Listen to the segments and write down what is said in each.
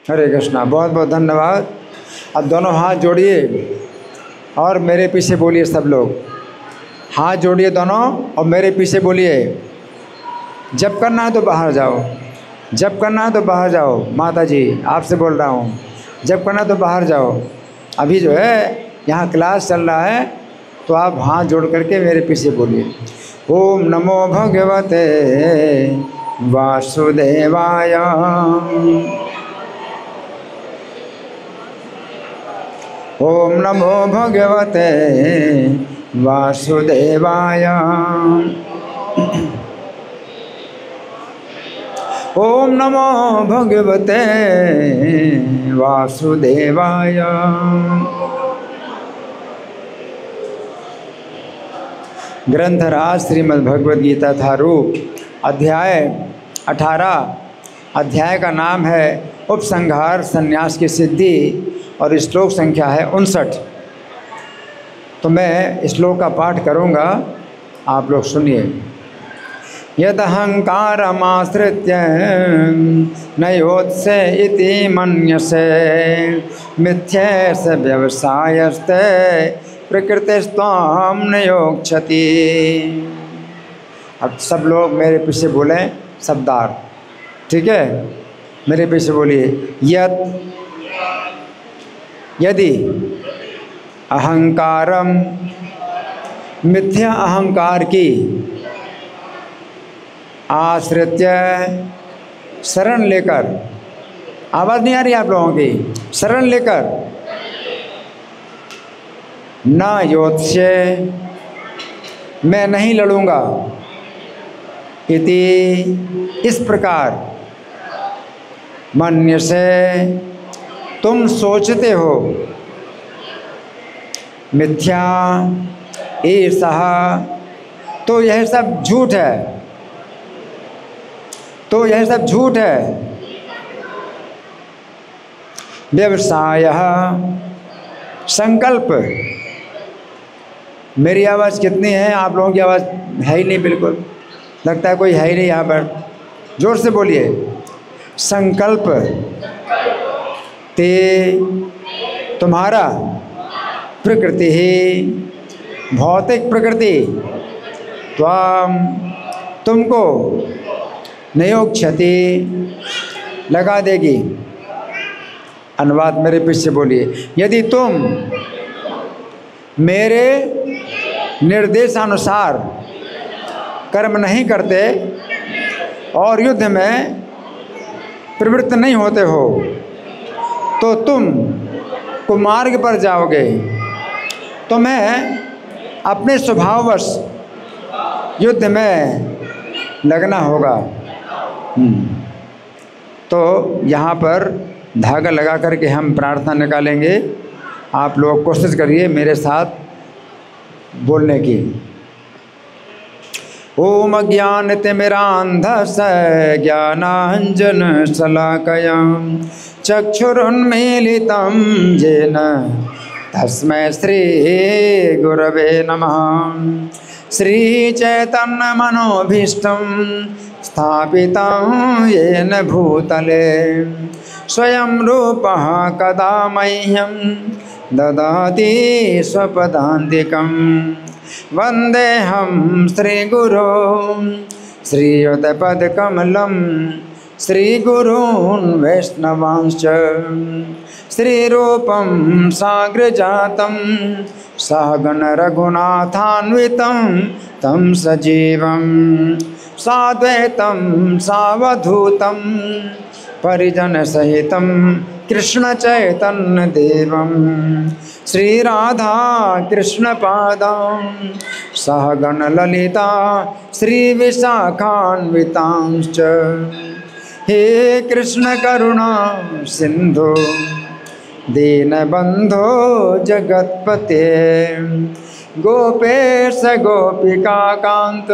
हरे कृष्णा। बहुत बहुत धन्यवाद। अब दोनों हाथ जोड़िए और मेरे पीछे बोलिए। सब लोग हाथ जोड़िए दोनों और मेरे पीछे बोलिए। जब करना है तो बाहर जाओ, जब करना है तो बाहर जाओ। माता जी आपसे बोल रहा हूँ, जब करना है तो बाहर जाओ। अभी जो है यहाँ क्लास चल रहा है, तो आप हाथ जोड़ करके मेरे पीछे बोलिए। ओम नमो भगवते वासुदेवाय। ओम नमो भगवते वासुदेवाय। ओम नमो भगवते वासुदेवाय। ग्रंथराज श्रीमद् भगवद गीता था रूप, अध्याय 18। अध्याय का नाम है उपसंहार संन्यास की सिद्धि और श्लोक संख्या है 59। तो मैं श्लोक का पाठ करूँगा, आप लोग सुनिए। यदहंकारमाश्रित्य नयोत्से इति मन्यसे मिथ्येष व्यवसायस्ते प्रकृतिस्त्वां न योक्षति। अब सब लोग मेरे पीछे बोलें शब्दार्थ, ठीक है? मेरे पीछे बोलिए। यदि अहंकारम, मिथ्या अहंकार की आश्रित्य शरण लेकर, आवाज़ नहीं आ रही आप लोगों की, शरण लेकर, न योत्स्य मैं नहीं लड़ूंगा, इति इस प्रकार, मन्य से तुम सोचते हो, मिथ्या ईर्षः तो यह सब झूठ है, तो यह सब झूठ है। व्यवसाय संकल्प। मेरी आवाज़ कितनी है? आप लोगों की आवाज़ है ही नहीं, बिल्कुल लगता है कोई है ही नहीं यहाँ पर। जोर से बोलिए। संकल्प ते तुम्हारा, प्रकृति ही भौतिक प्रकृति, तुमको नयोक्षति लगा देगी। अनुवाद मेरे पीछे बोलिए। यदि तुम मेरे निर्देशानुसार कर्म नहीं करते और युद्ध में प्रवृत्त नहीं होते हो, तो तुम कुमार्ग पर जाओगे। तुम्हें अपने स्वभाववश युद्ध में लगना होगा। तो यहाँ पर धागा लगा करके हम प्रार्थना निकालेंगे। आप लोग कोशिश करिए मेरे साथ बोलने की। ओम अज्ञानतिमिरान्धस्य ज्ञानाञ्जन शलाकया चक्षुरुन्मीलितं येन तस्मै श्री गुरवे नमः। श्रीचैतन्यमनोभीष्टं स्थापितं येन भूतले स्वयं रूपः कदा मह्यं ददाति स्वपदान्तिकं। वन्देऽहं श्रीगुरो श्रीयुतपदकमलं श्रीगुरून् वैष्णवांश्च श्रीरूपं साग्रजातं सहगण रघुनाथान्वितं तं सजीवं साद्वैतं सावधूतं परिजनसहितं कृष्णचैतन्यदेवं श्रीराधा कृष्णपादां सहगण ललिता श्रीविशाखान्वितांश्च। हे कृष्ण करुणा सिंधु दीनबंधो जगत्पते गोपेश गोपिका कांत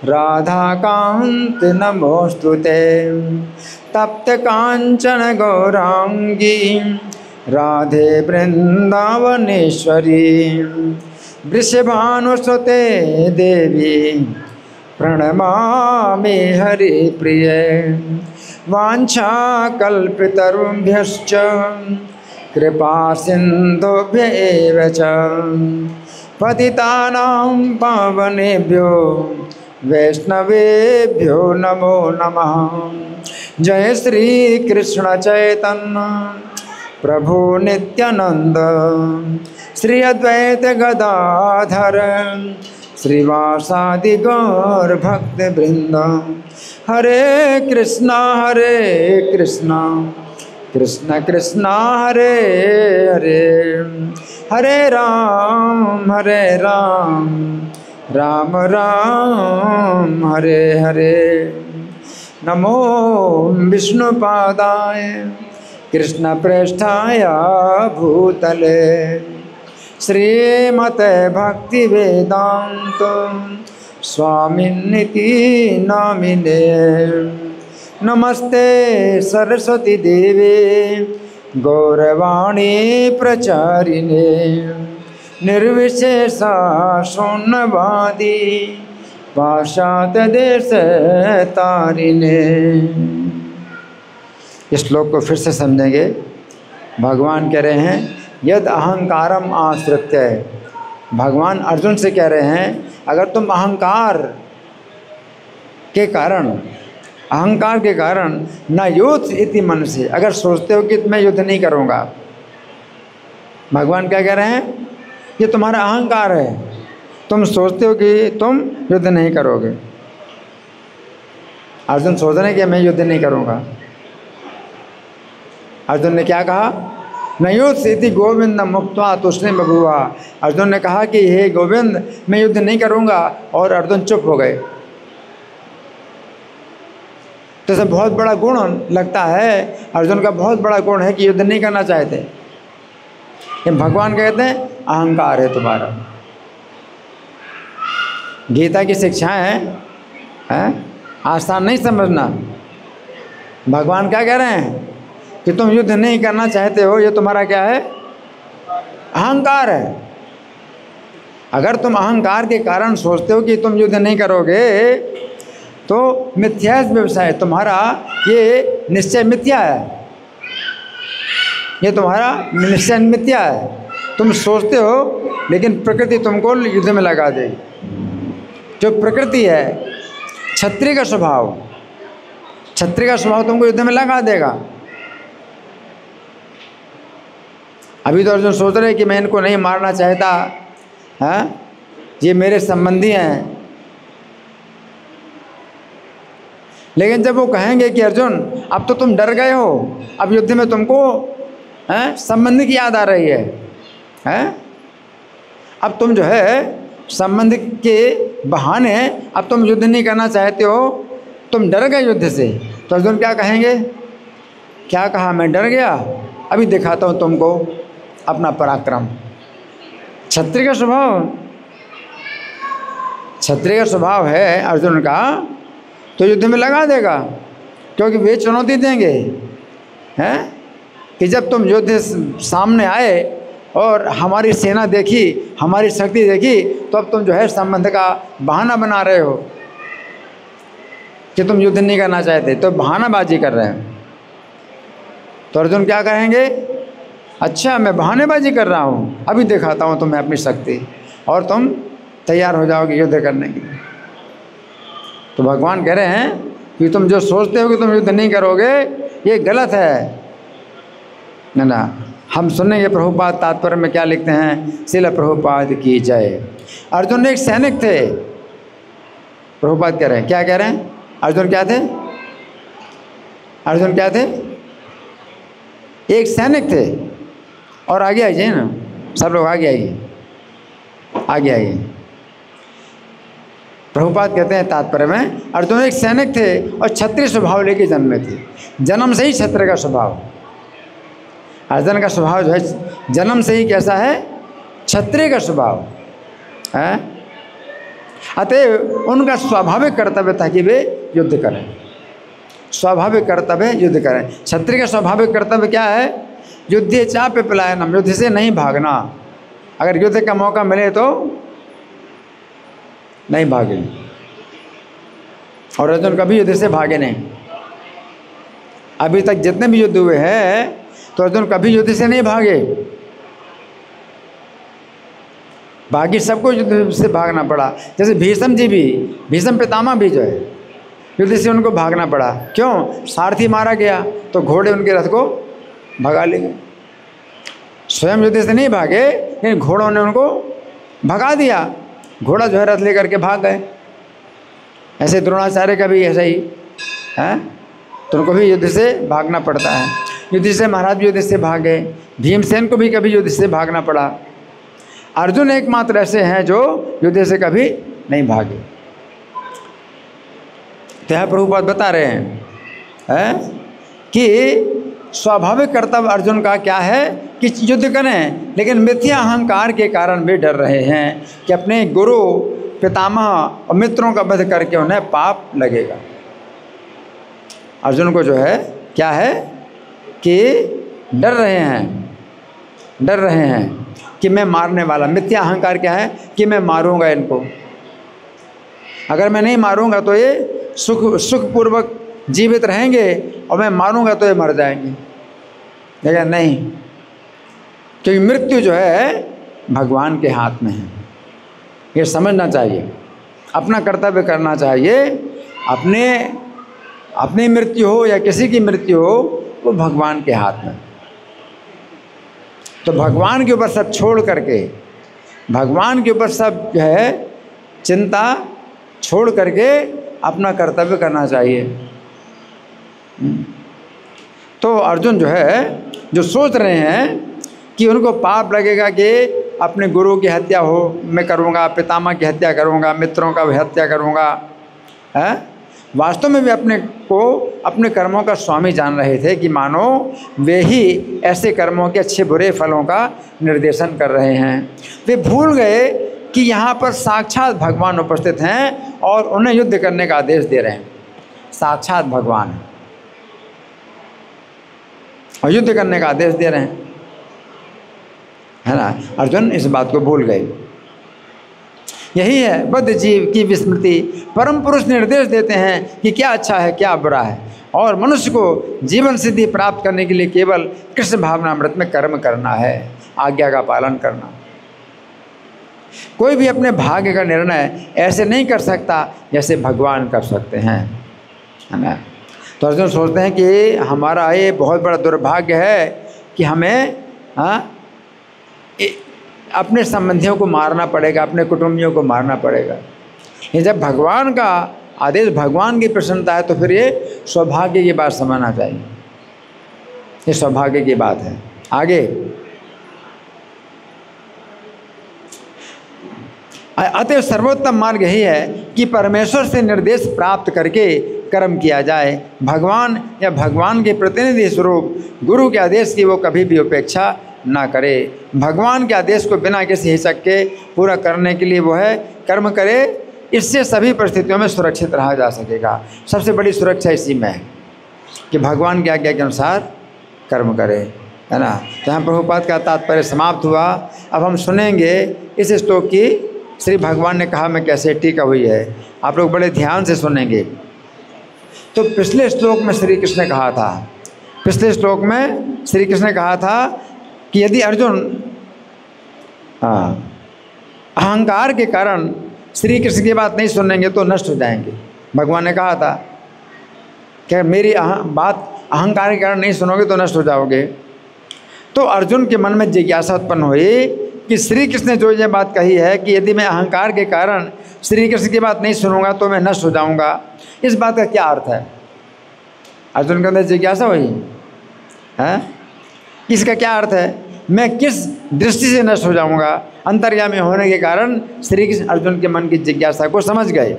राधाकांत नमोस्तुते। तप्त कांचन गौरांगी राधे वृंदावनेश्वरी वृषभानुसुते देवी प्रणमामि हरिप्रिये। वाञ्छाकल्पतरुभ्यश्च कृपा सिन्धुभ्य एव च पतितानां पावनेभ्यो वैष्णवेभ्यो नमो नमः। जय श्री कृष्ण चैतन्य प्रभु नित्यानंद श्री अद्वैत गदाधर श्रीवासादि गौर भक्त वृंद। हरे कृष्णा कृष्ण कृष्णा हरे हरे, हरे राम राम राम हरे हरे। नमो विष्णुपादाय कृष्ण प्रेष्ठाय भूतले श्रीमते भक्ति वेदांत स्वामिनिति नामिने। नमस्ते सरस्वती देवे गौरवाणी प्रचारिणे निर्विशेषा शून्यवादी पाश्चात्य देश तारिणे। इस श्लोक को फिर से समझेंगे। भगवान कह रहे हैं यद अहंकारम आश्रित्य, भगवान अर्जुन से कह रहे हैं अगर तुम अहंकार के कारण न युद्ध इति मन से, अगर सोचते हो कि मैं युद्ध नहीं करूँगा। भगवान क्या कह रहे हैं? ये तुम्हारा अहंकार है, तुम सोचते हो कि तुम युद्ध नहीं करोगे। अर्जुन सोच रहे हैं कि मैं युद्ध नहीं करूँगा। अर्जुन ने क्या कहा? नयुद्ध इति गोविंद मुक्त्वा तुष्णीम बभूवा। अर्जुन ने कहा कि हे गोविंद मैं युद्ध नहीं करूँगा, और अर्जुन चुप हो गए। तो इसे बहुत बड़ा गुण लगता है, अर्जुन का बहुत बड़ा गुण है कि युद्ध नहीं करना चाहते। ये भगवान कहते हैं अहंकार है तुम्हारा। गीता की शिक्षाएं हैं आसान नहीं समझना। भगवान क्या कह रहे हैं कि तुम युद्ध नहीं करना चाहते हो, ये तुम्हारा क्या है? अहंकार है। अगर तुम अहंकार के कारण सोचते हो कि तुम युद्ध नहीं करोगे तो मिथ्या व्यवसाय, तुम्हारा ये निश्चय मिथ्या है। ये तुम्हारा निश्चय मिथ्या है। तुम सोचते हो, लेकिन प्रकृति तुमको युद्ध में लगा देगी। जो प्रकृति है, क्षत्रिय का स्वभाव तुमको युद्ध में लगा देगा। अभी तो अर्जुन सोच रहे कि मैं इनको नहीं मारना चाहता, हाँ ये मेरे संबंधी हैं। लेकिन जब वो कहेंगे कि अर्जुन अब तो तुम डर गए हो, अब युद्ध में तुमको संबंधी की याद आ रही है, अब तुम जो है संबंध के बहाने अब तुम युद्ध नहीं करना चाहते हो, तुम डर गए युद्ध से। तो अर्जुन क्या कहेंगे? क्या कहा? मैं डर गया, अभी दिखाता हूँ तुमको अपना पराक्रम। क्षत्रिय का स्वभाव है अर्जुन का, तो युद्ध में लगा देगा, क्योंकि वे चुनौती देंगे हैं कि जब तुम युद्ध सामने आए और हमारी सेना देखी, हमारी शक्ति देखी, तो अब तुम जो है संबंध का बहाना बना रहे हो कि तुम युद्ध नहीं करना चाहते, तो बहानाबाजी कर रहे हैं। तो अर्जुन क्या कहेंगे? अच्छा मैं बहानेबाजी कर रहा हूँ, अभी दिखाता हूँ तुम्हें अपनी शक्ति, और तुम तैयार हो जाओगे युद्ध करने के लिए। तो भगवान कह रहे हैं कि तुम जो सोचते हो कि तुम युद्ध नहीं करोगे, ये गलत है ना। हम सुनेंगे प्रभुपाद तात्पर्य में क्या लिखते हैं। श्रील प्रभुपाद की जय। अर्जुन एक सैनिक थे। प्रभुपाद कह रहे हैं, क्या कह रहे हैं? अर्जुन क्या थे? अर्जुन क्या थे? एक सैनिक थे। और आगे आइए ना, सब लोग आगे आइए, आगे आइए। प्रभुपाद कहते हैं तात्पर्य में, अर्जुन एक सैनिक थे और क्षत्रिय स्वभाव लेके जन्मे थे। जन्म से ही क्षत्रिय का स्वभाव, अर्जुन का स्वभाव जो है जन्म से ही कैसा है? क्षत्रिय का स्वभाव है। अतः उनका स्वाभाविक कर्तव्य था कि वे युद्ध करें। स्वाभाविक कर्तव्य युद्ध करें। क्षत्रिय का स्वाभाविक कर्तव्य क्या है? युद्धे चाप्य पलायनम, युद्ध से नहीं भागना। अगर युद्ध का मौका मिले तो नहीं भागे, और अर्जुन कभी युद्ध से भागे नहीं। अभी तक जितने भी युद्ध हुए हैं तो अर्जुन कभी युद्ध से नहीं भागे, बाकी सबको युद्ध से भागना पड़ा। जैसे भीष्म जी भी, भीष्म पितामह भी जो है युद्ध से उनको भागना पड़ा। क्यों? सारथी मारा गया तो घोड़े उनके रथ को भगा ले गए। स्वयं युद्ध से नहीं भागे लेकिन घोड़ों ने उनको भगा दिया। घोड़ा जो है रथ लेकर के भाग गए। ऐसे द्रोणाचार्य का भी ऐसा ही है, तो उनको भी युद्ध से भागना पड़ता है। युद्ध से महाराज भी युद्ध से भाग गए। भीमसेन को भी कभी युद्ध से भागना पड़ा। अर्जुन एकमात्र ऐसे हैं जो युद्ध से कभी नहीं भागे। तो यह प्रभुपाद बता रहे हैं कि स्वाभाविक कर्तव्य अर्जुन का क्या है कि युद्ध करें, लेकिन मिथ्या अहंकार के कारण वे डर रहे हैं कि अपने गुरु, पितामह और मित्रों का वध करके उन्हें पाप लगेगा। अर्जुन को जो है क्या है कि डर रहे हैं कि मैं मारने वाला। मिथ्या अहंकार क्या है कि मैं मारूंगा इनको, अगर मैं नहीं मारूंगा तो ये सुखपूर्वक जीवित रहेंगे और मैं मारूंगा तो ये मर जाएंगे। लेकिन नहीं, क्योंकि मृत्यु जो है भगवान के हाथ में है। ये समझना चाहिए, अपना कर्तव्य करना चाहिए। अपनी मृत्यु हो या किसी की मृत्यु हो, वो भगवान के हाथ में। तो भगवान के ऊपर सब छोड़ करके, भगवान के ऊपर सब जो है चिंता छोड़ करके अपना कर्तव्य करना चाहिए। तो अर्जुन जो है जो सोच रहे हैं कि उनको पाप लगेगा कि अपने गुरु की हत्या हो मैं करूँगा, पितामह की हत्या करूँगा, मित्रों का भी हत्या करूँगा, है वास्तव में वे अपने को अपने कर्मों का स्वामी जान रहे थे कि मानो वे ही ऐसे कर्मों के अच्छे बुरे फलों का निर्देशन कर रहे हैं। वे भूल गए कि यहाँ पर साक्षात भगवान उपस्थित हैं और उन्हें युद्ध करने का आदेश दे रहे हैं। साक्षात भगवान और युद्ध करने का आदेश दे रहे हैं, है ना। अर्जुन इस बात को भूल गए। यही है बद्ध जीव की विस्मृति। परम पुरुष निर्देश देते हैं कि क्या अच्छा है क्या बुरा है, और मनुष्य को जीवन सिद्धि प्राप्त करने के लिए केवल कृष्ण भावनामृत में कर्म करना है, आज्ञा का पालन करना। कोई भी अपने भाग्य का निर्णय ऐसे नहीं कर सकता जैसे भगवान कर सकते हैं, है ना। तो अर्जुन सोचते हैं कि हमारा ये बहुत बड़ा दुर्भाग्य है कि हमें अपने संबंधियों को मारना पड़ेगा, अपने कुटुंबियों को मारना पड़ेगा। ये जब भगवान का आदेश, भगवान की प्रसन्नता है, तो फिर ये सौभाग्य की बात समझना चाहिए। ये सौभाग्य की बात है। आगे अतः सर्वोत्तम मार्ग यही है कि परमेश्वर से निर्देश प्राप्त करके कर्म किया जाए। भगवान या भगवान के प्रतिनिधि स्वरूप गुरु के आदेश की वो कभी भी उपेक्षा ना करे। भगवान के आदेश को बिना किसी हिचक के पूरा करने के लिए वो है कर्म करे। इससे सभी परिस्थितियों में सुरक्षित रहा जा सकेगा। सबसे बड़ी सुरक्षा इसी में है कि भगवान की आज्ञा के अनुसार कर्म करे, है ना। जहाँ प्रभुपाद का तात्पर्य समाप्त हुआ। अब हम सुनेंगे इस श्लोक की श्री भगवान ने कहा में कैसे टीका हुई है। आप लोग बड़े ध्यान से सुनेंगे। तो पिछले श्लोक में श्री कृष्ण ने कहा था, पिछले श्लोक में श्री कृष्ण ने कहा था कि यदि अर्जुन अहंकार के कारण श्री कृष्ण की बात नहीं सुनेंगे तो नष्ट हो जाएंगे। भगवान ने कहा था कि मेरी बात अहंकार के कारण नहीं सुनोगे तो नष्ट हो जाओगे। तो अर्जुन के मन में जिज्ञासा उत्पन्न हुई कि श्री कृष्ण ने जो ये बात कही है कि यदि मैं अहंकार के कारण श्री कृष्ण की बात नहीं सुनूंगा तो मैं नष्ट हो जाऊंगा, इस बात का क्या अर्थ है। अर्जुन के अंदर जिज्ञासा हुई है, इसका क्या अर्थ है, मैं किस दृष्टि से नष्ट हो जाऊंगा। अंतर्यामी होने के कारण श्री कृष्ण अर्जुन के मन की जिज्ञासा को समझ गए।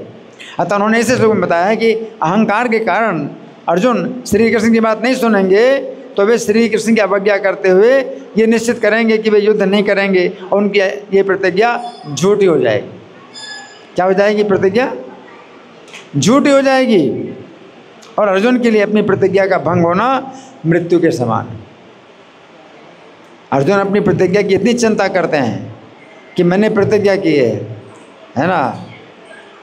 अतः उन्होंने इसे श्लोक में बताया है कि अहंकार के कारण अर्जुन श्री कृष्ण की बात नहीं सुनेंगे तो वे श्री कृष्ण की अवज्ञा करते हुए ये निश्चित करेंगे कि वे युद्ध नहीं करेंगे और उनकी ये प्रतिज्ञा झूठी हो जाएगी। क्या हो जाएगी? प्रतिज्ञा झूठी हो जाएगी। और अर्जुन के लिए अपनी प्रतिज्ञा का भंग होना मृत्यु के समान। अर्जुन अपनी प्रतिज्ञा की इतनी चिंता करते हैं कि मैंने प्रतिज्ञा की है ना,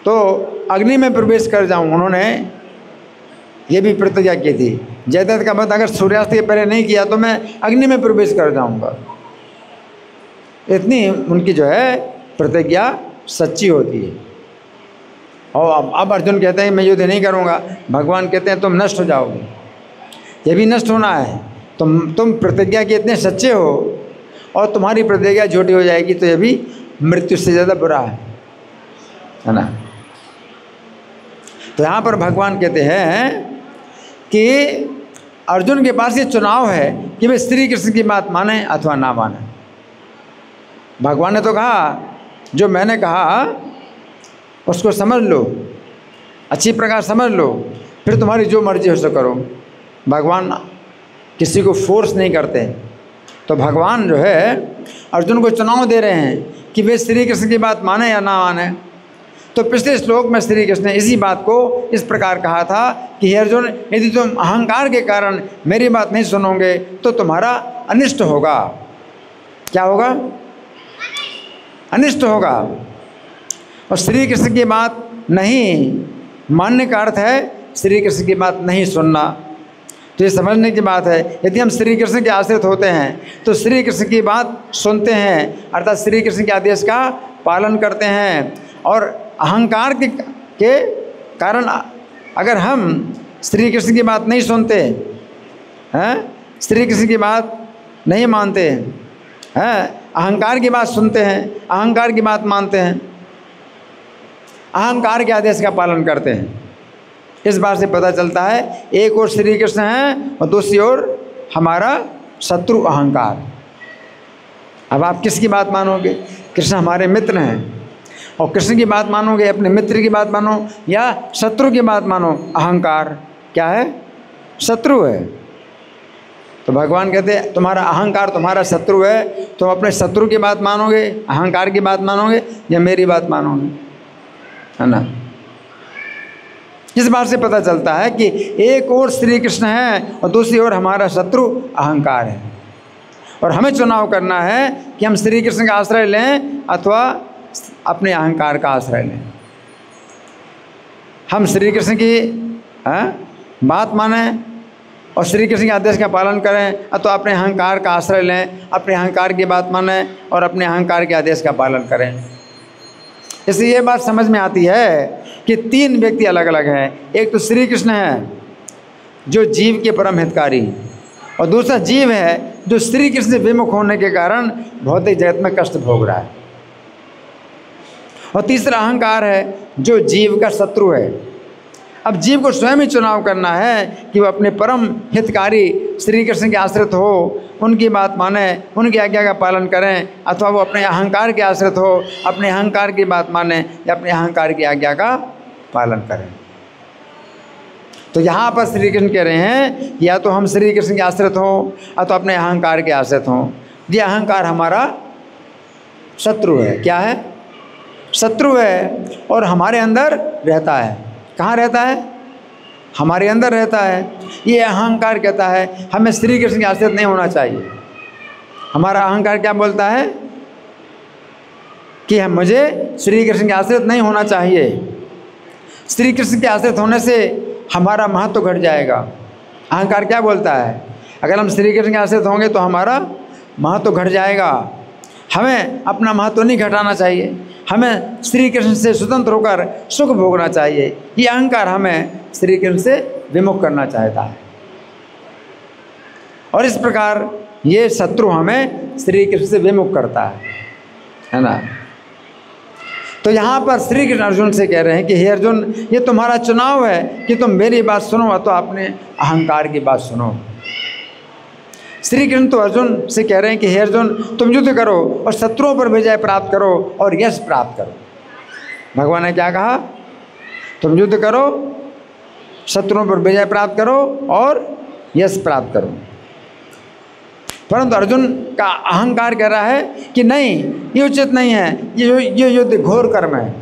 तो अग्नि में प्रवेश कर जाऊं। उन्होंने ये भी प्रतिज्ञा की थी। जयद्रथ का मत, अगर सूर्यास्त के पहले नहीं किया तो मैं अग्नि में प्रवेश कर जाऊंगा। इतनी उनकी जो है प्रतिज्ञा सच्ची होती है। और अब अर्जुन कहते हैं मैं युद्ध नहीं करूंगा, भगवान कहते हैं तुम नष्ट हो जाओगे, ये भी नष्ट होना है। तुम प्रतिज्ञा के इतने सच्चे हो और तुम्हारी प्रतिज्ञा झूठी हो जाएगी तो ये भी मृत्यु से ज़्यादा बुरा है ना। तो यहाँ पर भगवान कहते हैं कि अर्जुन के पास ये चुनाव है कि वे श्री कृष्ण की बात माने अथवा ना माने। भगवान ने तो कहा जो मैंने कहा उसको समझ लो, अच्छी प्रकार समझ लो, फिर तुम्हारी जो मर्जी हो सो करो। भगवान किसी को फोर्स नहीं करते। तो भगवान जो है अर्जुन को चुनाव दे रहे हैं कि वे श्री कृष्ण की बात माने या ना माने। तो पिछले श्लोक में श्री कृष्ण ने इसी बात को इस प्रकार कहा था कि हे अर्जुन, यदि तुम अहंकार के कारण मेरी बात नहीं सुनोगे तो तुम्हारा अनिष्ट होगा। क्या होगा? अनिष्ट होगा। और श्री कृष्ण की बात नहीं मानने का अर्थ है श्री कृष्ण की बात नहीं सुनना। तो ये समझने की बात है, यदि हम श्री कृष्ण के आश्रित होते हैं तो श्री कृष्ण की बात सुनते हैं, अर्थात श्री कृष्ण के आदेश का पालन करते हैं। और अहंकार के कारण अगर हम श्री कृष्ण की बात नहीं सुनते हैं, श्री कृष्ण की बात नहीं मानते हैं, अहंकार की बात सुनते हैं, अहंकार की बात मानते हैं, अहंकार के आदेश का पालन करते हैं, इस बात से पता चलता है एक ओर श्री कृष्ण है और दूसरी ओर हमारा शत्रु अहंकार। अब आप किसकी बात मानोगे? कृष्ण हमारे मित्र हैं और कृष्ण की बात मानोगे, अपने मित्र की बात मानो या शत्रु की बात मानो? अहंकार क्या है? शत्रु है। तो भगवान कहते हैं तुम्हारा अहंकार तुम्हारा शत्रु है, तुम अपने शत्रु की बात मानोगे, अहंकार की बात मानोगे या मेरी बात मानोगे, है ना। इस बात से पता चलता है कि एक ओर श्री कृष्ण है और दूसरी ओर हमारा शत्रु अहंकार है। और हमें चुनाव करना है कि हम श्री कृष्ण का आश्रय लें अथवा अपने अहंकार का आश्रय लें। हम श्री कृष्ण की बात माने और श्री कृष्ण के आदेश का पालन करें अथवा अपने अहंकार का आश्रय लें, अपने अहंकार की बात माने और अपने अहंकार के आदेश का पालन करें। इसलिए ये बात समझ में आती है कि तीन व्यक्ति अलग अलग हैं। एक तो श्री कृष्ण है जो जीव के परम हितकारी, और दूसरा जीव है जो श्री कृष्ण से विमुख होने के कारण भौतिक जगत में कष्ट भोग रहा है, और तीसरा अहंकार है जो जीव का शत्रु है। अब जीव को स्वयं ही चुनाव करना है कि वो अपने परम हितकारी श्री कृष्ण के आश्रित हो, उनकी बात माने, उनकी आज्ञा का पालन करें, अथवा वो अपने अहंकार के आश्रित हो, अपने अहंकार की बात माने या अपने अहंकार की आज्ञा का पालन करें। तो यहाँ पर श्री कृष्ण कह रहे हैं या तो हम श्री कृष्ण के आश्रित हों अथवा अपने अहंकार के आश्रित हों। ये अहंकार हमारा शत्रु है। क्या है? शत्रु है और हमारे अंदर रहता है। कहाँ रहता है? हमारे अंदर रहता है। ये अहंकार कहता है हमें श्री कृष्ण के आश्रित नहीं होना चाहिए। हमारा अहंकार क्या बोलता है कि मुझे श्री कृष्ण के आश्रित नहीं होना चाहिए। श्री कृष्ण के आश्रित होने से हमारा महत्व घट जाएगा। अहंकार क्या बोलता है? अगर हम श्री कृष्ण के आश्रित होंगे तो हमारा महत्व घट जाएगा। हमें अपना महत्व नहीं घटाना चाहिए, हमें श्री कृष्ण से स्वतंत्र होकर सुख भोगना चाहिए। ये अहंकार हमें श्री कृष्ण से विमुख करना चाहता है, और इस प्रकार ये शत्रु हमें श्री कृष्ण से विमुख करता है ना। तो यहाँ पर श्री कृष्ण अर्जुन से कह रहे हैं कि हे अर्जुन, ये तुम्हारा चुनाव है कि तुम मेरी बात सुनो तो अपने अहंकार की बात सुनो। श्री कृष्ण तो अर्जुन से कह रहे हैं कि हे अर्जुन, तुम युद्ध करो और शत्रुओं पर विजय प्राप्त करो और यश प्राप्त करो। भगवान ने क्या कहा? तुम युद्ध करो, शत्रुओं पर विजय प्राप्त करो और यश प्राप्त करो। परंतु अर्जुन का अहंकार कह रहा है कि नहीं, ये उचित नहीं है, ये युद्ध घोर कर्म है।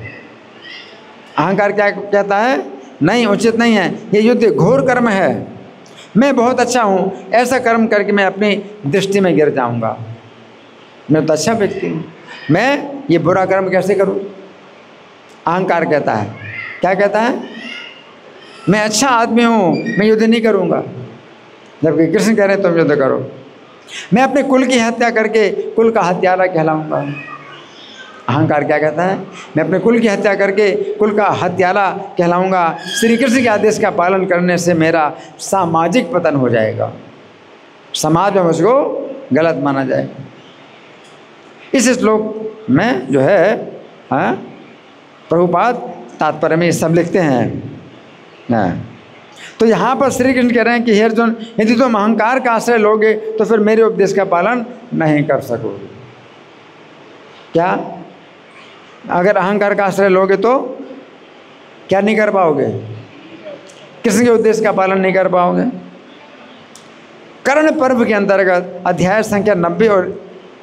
अहंकार क्या कहता है? नहीं, उचित नहीं है, ये युद्ध घोर कर्म है। मैं बहुत अच्छा हूँ, ऐसा कर्म करके मैं अपनी दृष्टि में गिर जाऊँगा। मैं तो अच्छा व्यक्ति हूँ, मैं ये बुरा कर्म कैसे करूँ? अहंकार कहता है। क्या कहता है? मैं अच्छा आदमी हूँ, मैं युद्ध नहीं करूँगा। जबकि कृष्ण कह रहे हैं तुम युद्ध करो। मैं अपने कुल की हत्या करके कुल का हत्यारा कहलाऊंगा। अहंकार क्या कहता है? मैं अपने कुल की हत्या करके कुल का हत्यारा कहलाऊंगा। श्री कृष्ण के आदेश का पालन करने से मेरा सामाजिक पतन हो जाएगा, समाज में मुझको गलत माना जाएगा। इस श्लोक में जो है प्रभुपाद तात्पर्य में ये सब लिखते हैं। तो यहाँ पर श्री कृष्ण कह रहे हैं कि हे अर्जुन, यदि तुम अहंकार का आश्रय लोगे तो फिर मेरे उपदेश का पालन नहीं कर सकोगे। क्या? अगर अहंकार का आश्रय लोगे तो क्या नहीं कर पाओगे? कृष्ण के उद्देश्य का पालन नहीं कर पाओगे। कर्ण पर्व के अंतर्गत अध्याय संख्या 90 और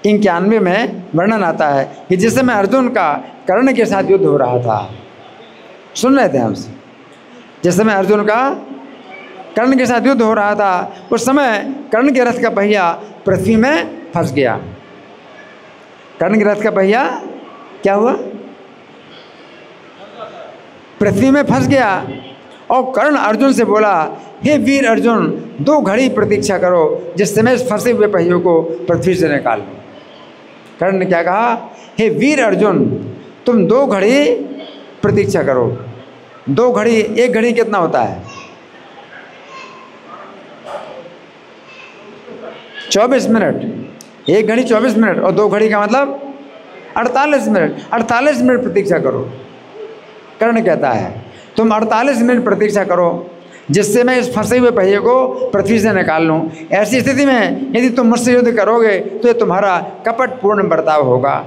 91 में वर्णन आता है कि जिस समय अर्जुन का कर्ण के साथ युद्ध हो रहा था, सुन रहे थे हम, जिस समय अर्जुन का कर्ण के साथ युद्ध हो रहा था, उस समय कर्ण के रथ का पहिया पृथ्वी में फंस गया। कर्ण के रथ का पहिया क्या हुआ? पृथ्वी में फंस गया। और कर्ण अर्जुन से बोला, हे वीर अर्जुन, 2 घड़ी प्रतीक्षा करो, जिस समय इस फंसे हुए पहियों को पृथ्वी से निकाल लो। कर्ण ने क्या कहा? हे वीर अर्जुन, तुम 2 घड़ी प्रतीक्षा करो। 2 घड़ी, 1 घड़ी कितना होता है? 24 मिनट। 1 घड़ी 24 मिनट और 2 घड़ी का मतलब 48 मिनट। 48 मिनट प्रतीक्षा करो। कर्ण कहता है तुम 48 मिनट प्रतीक्षा करो, जिससे मैं इस फंसे हुए पहिए को पृथ्वी से निकाल लूँ। ऐसी स्थिति में यदि तुम मुझसे युद्ध करोगे तो ये तुम्हारा कपटपूर्ण बर्ताव होगा।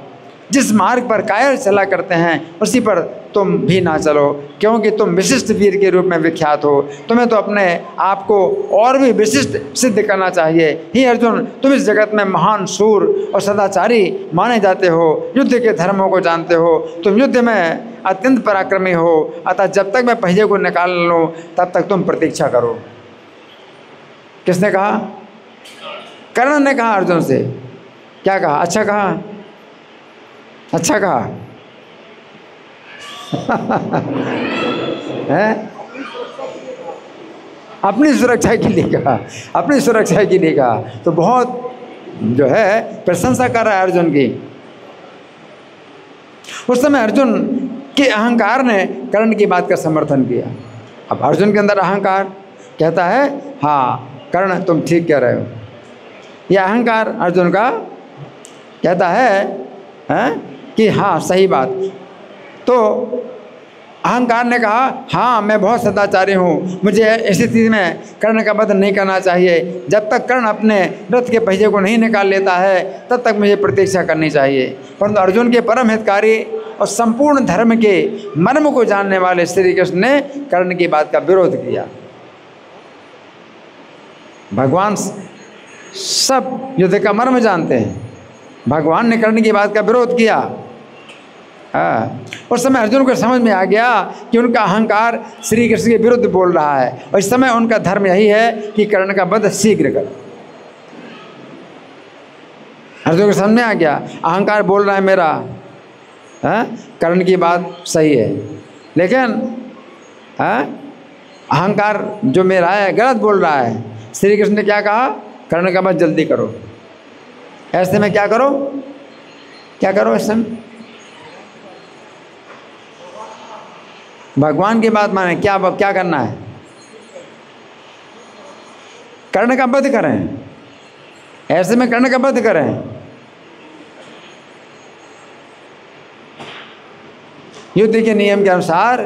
जिस मार्ग पर कायर चला करते हैं उसी पर तुम भी ना चलो, क्योंकि तुम विशिष्ट वीर के रूप में विख्यात हो। तुम्हें तो अपने आप को और भी विशिष्ट सिद्ध करना चाहिए। हे अर्जुन, तुम इस जगत में महान शूर और सदाचारी माने जाते हो, युद्ध के धर्मों को जानते हो, तुम युद्ध में अत्यंत पराक्रमी हो। अतः जब तक मैं पहिए को निकाल लूँ तब तक तुम प्रतीक्षा करो। किसने कहा? कर्ण ने कहा अर्जुन से। क्या कहा? अच्छा कहा? अच्छा कहा है? अपनी सुरक्षा के लिए कहा, अपनी सुरक्षा के लिए कहा। तो बहुत जो है प्रशंसा कर रहा है अर्जुन की। उस समय अर्जुन के अहंकार ने कर्ण की बात का समर्थन किया। अब अर्जुन के अंदर अहंकार कहता है हाँ कर्ण तुम ठीक कह रहे हो। यह अहंकार अर्जुन का कहता है कि हाँ सही बात। तो अहंकार ने कहा हाँ मैं बहुत सदाचारी हूँ, मुझे ऐसी स्थिति में कर्ण का वध नहीं करना चाहिए। जब तक कर्ण अपने रथ के पहिए को नहीं निकाल लेता है तब तक मुझे प्रतीक्षा करनी चाहिए। परंतु अर्जुन के परम हितकारी और संपूर्ण धर्म के मर्म को जानने वाले श्री कृष्ण ने कर्ण की बात का विरोध किया। भगवान सब युद्ध का मर्म जानते हैं, भगवान ने कर्ण की बात का विरोध किया। उस समय अर्जुन को समझ में आ गया कि उनका अहंकार श्री कृष्ण के विरुद्ध बोल रहा है और इस समय उनका धर्म यही है कि कर्ण का वध शीघ्र कर। अर्जुन को समझ में आ गया अहंकार बोल रहा है मेरा, कर्ण की बात सही है, लेकिन अहंकार जो मेरा है गलत बोल रहा है। श्री कृष्ण ने क्या कहा? कर्ण का वध जल्दी करो। ऐसे में क्या करो? क्या करो? इस समय भगवान की बात माने। क्या करना है? कर्ण का वध करें। ऐसे में कर्ण का वध करें। युद्ध के नियम के अनुसार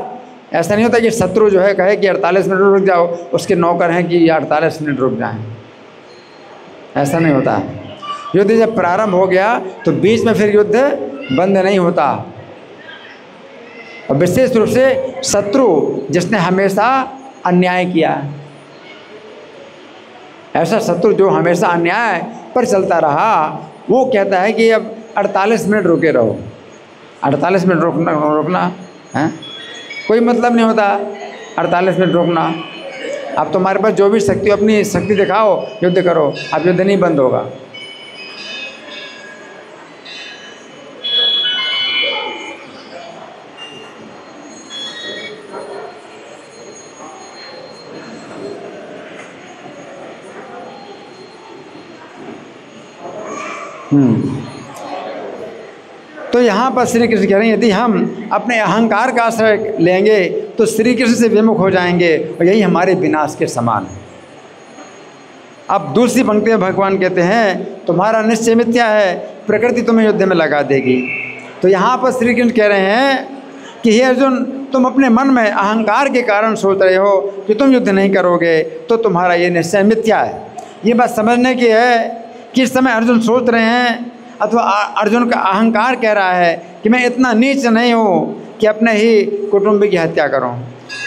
ऐसा नहीं होता कि शत्रु जो है कहे कि 48 मिनट रुक जाओ, उसके नौकर हैं कि 48 मिनट रुक जाएं। ऐसा नहीं होता। युद्ध जब प्रारंभ हो गया तो बीच में फिर युद्ध बंद नहीं होता। और विशेष रूप से शत्रु जिसने हमेशा अन्याय किया, ऐसा शत्रु जो हमेशा अन्याय पर चलता रहा, वो कहता है कि अब 48 मिनट रुके रहो। 48 मिनट रुकना है कोई मतलब नहीं होता। 48 मिनट रुकना, अब तुम्हारे पास जो भी शक्ति हो अपनी शक्ति दिखाओ, युद्ध करो, अब युद्ध नहीं बंद होगा। तो यहाँ पर श्री कृष्ण कह रहे हैं, यदि हम अपने अहंकार का आश्रय लेंगे तो श्री कृष्ण से विमुख हो जाएंगे और यही हमारे विनाश के समान है। अब दूसरी पंक्ति में भगवान कहते हैं, तुम्हारा निश्चय मिथ्या है, प्रकृति तुम्हें युद्ध में लगा देगी। तो यहाँ पर श्री कृष्ण कह रहे हैं कि हे अर्जुन, तुम अपने मन में अहंकार के कारण सोच रहे हो कि तुम युद्ध नहीं करोगे, तो तुम्हारा ये निश्चय मिथ्या है। ये बात समझने की है कि इस समय अर्जुन सोच रहे हैं अथवा अर्जुन का अहंकार कह रहा है कि मैं इतना नीच नहीं हूँ कि अपने ही कुटुंबी की हत्या करूँ।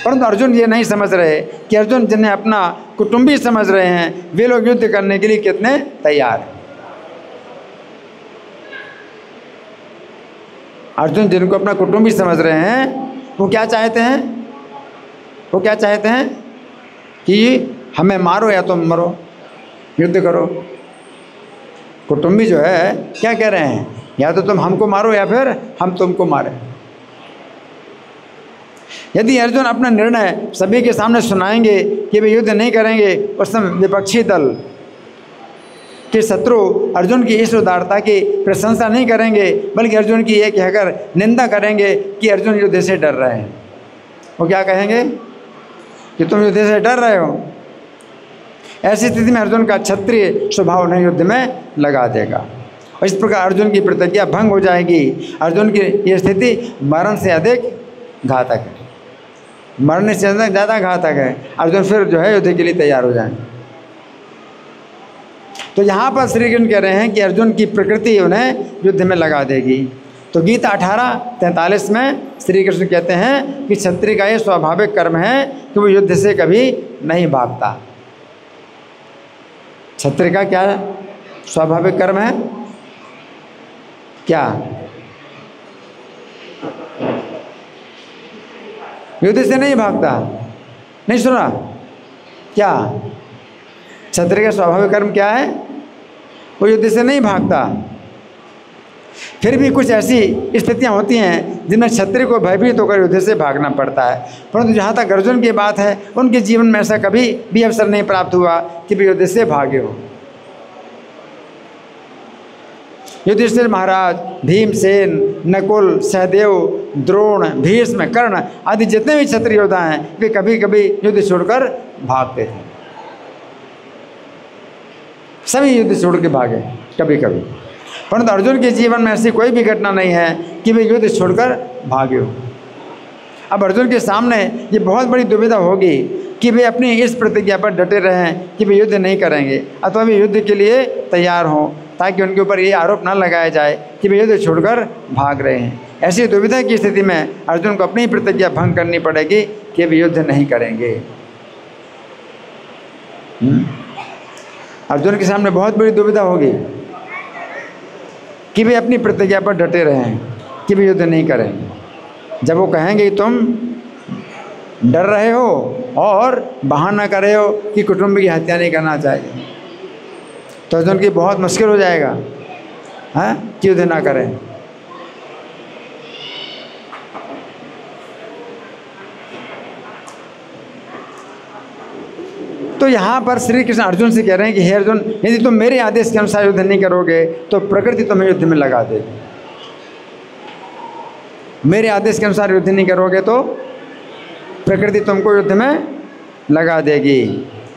परंतु अर्जुन ये नहीं समझ रहे कि अर्जुन जिन्हें अपना कुटुंबी समझ रहे हैं वे लोग युद्ध करने के लिए कितने तैयार हैं। अर्जुन जिनको अपना कुटुंबी समझ रहे हैं वो क्या चाहते हैं? वो क्या चाहते हैं कि हमें मारो या तुम मरो, युद्ध करो। कुटुंबी जो है क्या कह रहे हैं, या तो तुम हमको मारो या फिर हम तुमको मारें। यदि अर्जुन अपना निर्णय सभी के सामने सुनाएंगे कि वे युद्ध नहीं करेंगे, उस समय विपक्षी दल के शत्रु अर्जुन की इस उदारता की प्रशंसा नहीं करेंगे, बल्कि अर्जुन की ये कहकर निंदा करेंगे कि अर्जुन युद्ध से डर रहे हैं। वो क्या कहेंगे कि तुम युद्ध से डर रहे हो। ऐसी स्थिति में अर्जुन का क्षत्रिय स्वभाव उन्हें युद्ध में लगा देगा और इस प्रकार अर्जुन की प्रतिज्ञा भंग हो जाएगी। अर्जुन की ये स्थिति मरण से अधिक घातक है, मरने से ज़्यादा घातक है। अर्जुन फिर जो है युद्ध के लिए तैयार हो जाएंगे। तो यहाँ पर श्री कृष्ण कह रहे हैं कि अर्जुन की प्रकृति उन्हें युद्ध में लगा देगी। तो गीता 18:43 में श्री कृष्ण कहते हैं कि क्षत्रिय का ये स्वाभाविक कर्म है कि वो युद्ध से कभी नहीं भागता। क्षत्रिय का क्या स्वाभाविक कर्म है? क्या? युद्ध से नहीं भागता। नहीं सुना क्या? क्षत्रिय का स्वाभाविक कर्म क्या है? वो युद्ध से नहीं भागता। फिर भी कुछ ऐसी स्थितियां होती हैं जिनमें क्षत्रिय को भयभीत होकर युद्ध से भागना पड़ता है। परंतु जहाँ तक अर्जुन की बात है, उनके जीवन में ऐसा कभी भी अवसर नहीं प्राप्त हुआ कि वे युद्ध से भागे हो। युधिष्ठिर महाराज, भीमसेन, नकुल, सहदेव, द्रोण, भीष्म, कर्ण आदि जितने भी क्षत्रिय योद्धा हैं वे कभी कभी युद्ध छोड़कर भागते थे। सभी युद्ध छोड़ के भागे कभी कभी। परंतु अर्जुन के जीवन में ऐसी कोई भी घटना नहीं है कि वे युद्ध छोड़कर भागे हो। अब अर्जुन के सामने ये बहुत बड़ी दुविधा होगी कि वे अपनी इस प्रतिज्ञा पर डटे रहें कि वे युद्ध नहीं करेंगे अथवा वे युद्ध के लिए तैयार हों, ताकि उनके ऊपर ये आरोप न लगाया जाए कि वे युद्ध छोड़कर भाग रहे हैं। ऐसी दुविधा की स्थिति में अर्जुन को अपनी प्रतिज्ञा भंग करनी पड़ेगी कि वे युद्ध नहीं करेंगे। अर्जुन के सामने बहुत बड़ी दुविधा होगी कि वे अपनी प्रतिज्ञा पर डटे रहें कि वे युद्ध नहीं करेंगे। जब वो कहेंगे तुम डर रहे हो और बहाना कर रहे हो कि कुटुंब की हत्या नहीं करना चाहिए, तो अर्जुन की बहुत मुश्किल हो जाएगा कि युद्ध ना करें। तो यहाँ पर श्री कृष्ण अर्जुन से कह रहे हैं कि हे अर्जुन, यदि तुम मेरे आदेश के अनुसार युद्ध नहीं करोगे तो प्रकृति तुम्हें युद्ध में लगा देगी। मेरे आदेश के अनुसार युद्ध नहीं करोगे तो प्रकृति तुमको युद्ध में लगा देगी।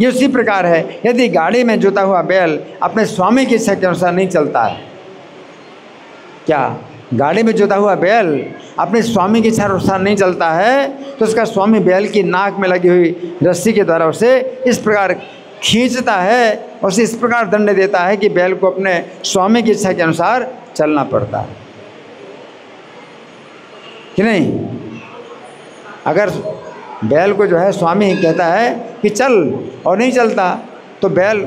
ये उसी प्रकार है, यदि गाड़ी में जोता हुआ बैल अपने स्वामी की इच्छा के अनुसार नहीं चलता है। क्या? गाड़ी में जोता हुआ बैल अपने स्वामी की इच्छा अनुसार नहीं चलता है तो उसका स्वामी बैल की नाक में लगी हुई रस्सी के द्वारा उसे इस प्रकार खींचता है, उसे इस प्रकार दंड देता है कि बैल को अपने स्वामी की इच्छा के अनुसार चलना पड़ता है कि नहीं। अगर बैल को जो है स्वामी कहता है कि चल और नहीं चलता तो बैल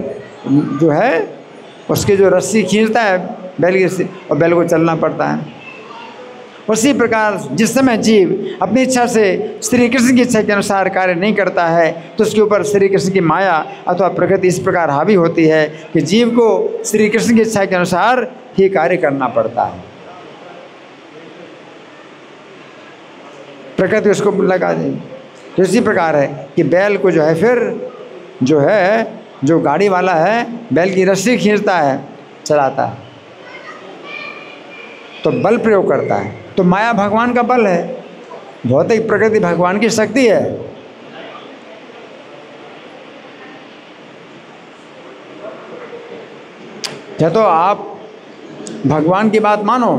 जो है उसकी जो रस्सी खींचता है बैल की रस्सी और बैल को चलना पड़ता है। उसी प्रकार जिस समय जीव अपनी इच्छा से श्री कृष्ण की इच्छा के अनुसार कार्य नहीं करता है तो उसके ऊपर श्री कृष्ण की माया अथवा प्रकृति इस प्रकार हावी होती है कि जीव को श्री कृष्ण की इच्छा के अनुसार ही कार्य करना पड़ता है। प्रकृति उसको लगा देगी। तो इसी प्रकार है कि बैल को जो है फिर जो है जो गाड़ी वाला है बैल की रस्सी खींचता है, चलाता है। तो बल प्रयोग करता है। तो माया भगवान का बल है, भौतिक प्रकृति भगवान की शक्ति है। या तो आप भगवान की बात मानो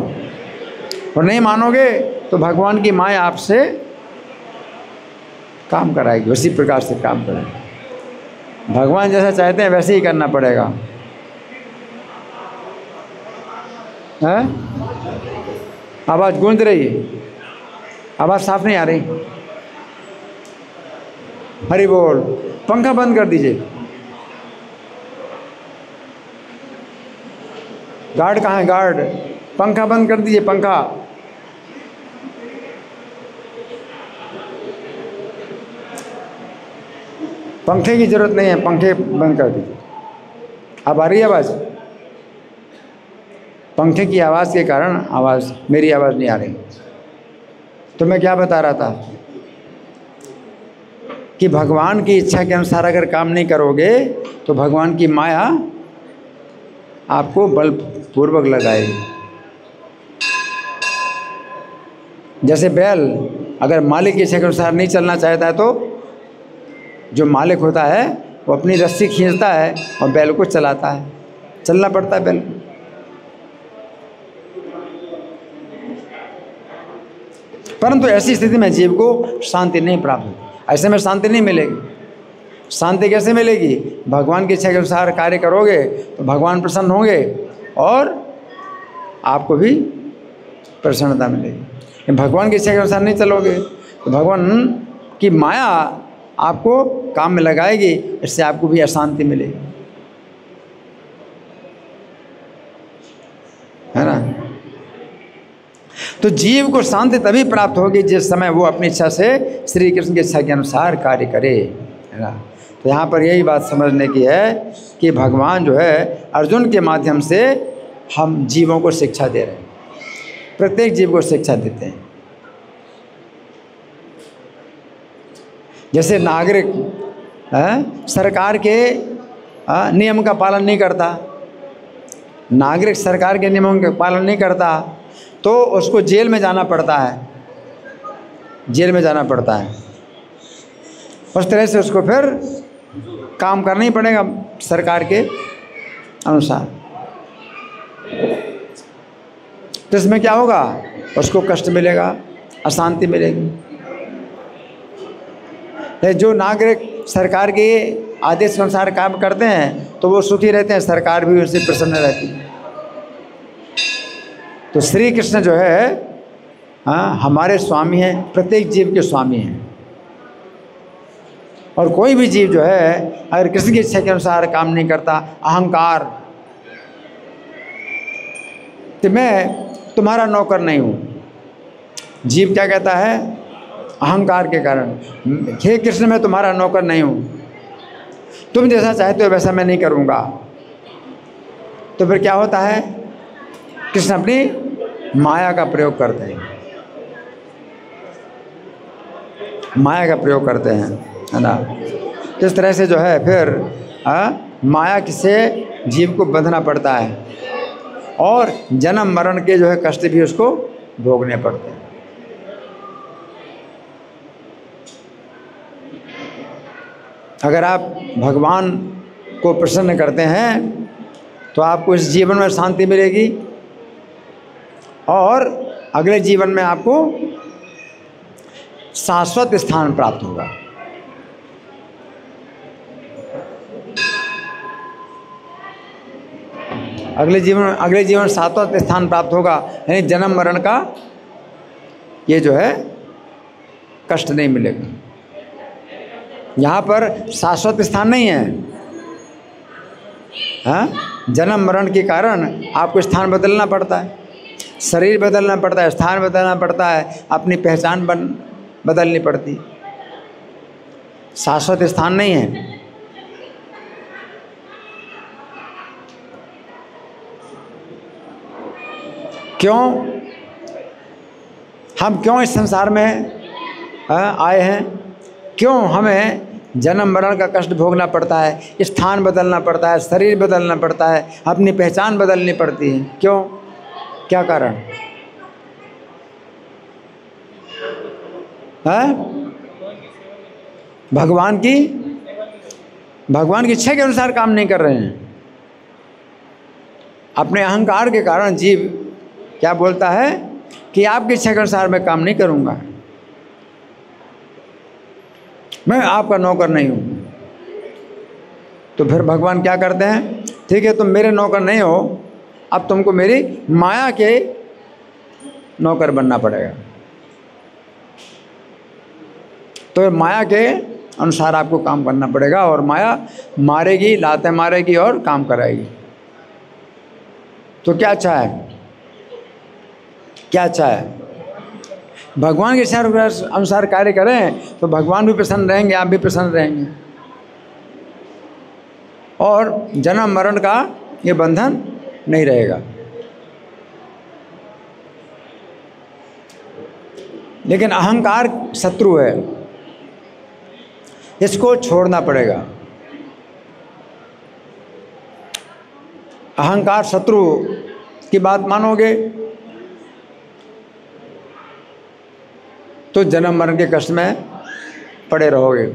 और नहीं मानोगे तो भगवान की माया आपसे काम कराएगी, उसी प्रकार से काम करेगी। भगवान जैसा चाहते हैं वैसे ही करना पड़ेगा। है आवाज़ गूंज रही है, आवाज़ साफ नहीं आ रही। हरि बोल। पंखा बंद कर दीजिए। गार्ड कहाँ है? गार्ड, पंखा बंद कर दीजिए। पंखा पंखे की जरूरत नहीं है, पंखे बंद कर दीजिए। अब आ रही है आवाज़? पंखे की आवाज़ के कारण आवाज़, मेरी आवाज़ नहीं आ रही। तो मैं क्या बता रहा था कि भगवान की इच्छा के अनुसार अगर काम नहीं करोगे तो भगवान की माया आपको बलपूर्वक लगाएगी। जैसे बैल अगर मालिक की इच्छा के अनुसार नहीं चलना चाहता है तो जो मालिक होता है वो अपनी रस्सी खींचता है और बैल को चलाता है, चलना पड़ता है बैल को। परंतु ऐसी स्थिति में जीव को शांति नहीं प्राप्त होती। ऐसे में शांति नहीं मिलेगी। शांति कैसे मिलेगी? भगवान की इच्छा के अनुसार कार्य करोगे तो भगवान प्रसन्न होंगे और आपको भी प्रसन्नता मिलेगी। भगवान की इच्छा के अनुसार नहीं चलोगे तो भगवान की माया आपको काम में लगाएगी, इससे आपको भी अशांति मिलेगी, है ना। तो जीव को शांति तभी प्राप्त होगी जिस समय वो अपनी इच्छा से श्री कृष्ण की इच्छा के अनुसार कार्य करे, है ना। तो यहाँ पर यही बात समझने की है कि भगवान जो है अर्जुन के माध्यम से हम जीवों को शिक्षा दे रहे हैं, प्रत्येक जीव को शिक्षा देते हैं। जैसे नागरिक सरकार के नियम का पालन नहीं करता, नागरिक सरकार के नियमों का पालन नहीं करता तो उसको जेल में जाना पड़ता है, जेल में जाना पड़ता है। उस तरह से उसको फिर काम करना ही पड़ेगा सरकार के अनुसार। तो इसमें क्या होगा? उसको कष्ट मिलेगा, अशांति मिलेगी। जो नागरिक सरकार के आदेश के अनुसार काम करते हैं तो वो सुखी रहते हैं, सरकार भी उनसे प्रसन्न रहती है। तो श्री कृष्ण जो है हमारे स्वामी हैं, प्रत्येक जीव के स्वामी हैं। और कोई भी जीव जो है अगर कृष्ण की इच्छा के अनुसार काम नहीं करता, अहंकार, तो मैं तुम्हारा नौकर नहीं हूँ। जीव क्या कहता है? अहंकार के कारण, हे कृष्ण मैं तुम्हारा नौकर नहीं हूँ, तुम जैसा चाहते हो वैसा मैं नहीं करूँगा। तो फिर क्या होता है? कृष्ण अपनी माया का प्रयोग करते हैं, माया का प्रयोग करते हैं, है ना। इस तरह से जो है फिर माया से जीव को बंधना पड़ता है और जन्म मरण के जो है कष्ट भी उसको भोगने पड़ते हैं। अगर आप भगवान को प्रसन्न करते हैं तो आपको इस जीवन में शांति मिलेगी और अगले जीवन में आपको शाश्वत स्थान प्राप्त होगा। अगले जीवन शाश्वत स्थान प्राप्त होगा, यानी जन्म मरण का ये जो है कष्ट नहीं मिलेगा। यहाँ पर शाश्वत स्थान नहीं है, हाँ। जन्म मरण के कारण आपको स्थान बदलना पड़ता है, शरीर बदलना पड़ता है, स्थान बदलना पड़ता है, अपनी पहचान बदलनी पड़ती। शाश्वत स्थान नहीं है। क्यों? हम क्यों इस संसार में आए हैं? क्यों हमें जन्म मरण का कष्ट भोगना पड़ता है, स्थान बदलना पड़ता है, शरीर बदलना पड़ता है, अपनी पहचान बदलनी पड़ती है? क्यों? क्या कारण? है? भगवान की इच्छा के अनुसार काम नहीं कर रहे हैं। अपने अहंकार के कारण जीव क्या बोलता है कि आपकी इच्छा के अनुसार मैं काम नहीं करूँगा, मैं आपका नौकर नहीं हूँ। तो फिर भगवान क्या करते हैं, ठीक है तुम मेरे नौकर नहीं हो, अब तुमको मेरी माया के नौकर बनना पड़ेगा। तो माया के अनुसार आपको काम करना पड़ेगा, और माया मारेगी, लातें मारेगी और काम कराएगी। तो क्या अच्छा है? क्या अच्छा है? भगवान के अनुसार कार्य करें तो भगवान भी प्रसन्न रहेंगे, आप भी प्रसन्न रहेंगे, और जन्म मरण का ये बंधन नहीं रहेगा। लेकिन अहंकार शत्रु है, इसको छोड़ना पड़ेगा। अहंकार शत्रु की बात मानोगे तो जन्म मरण के कष्ट में पड़े रहोगे।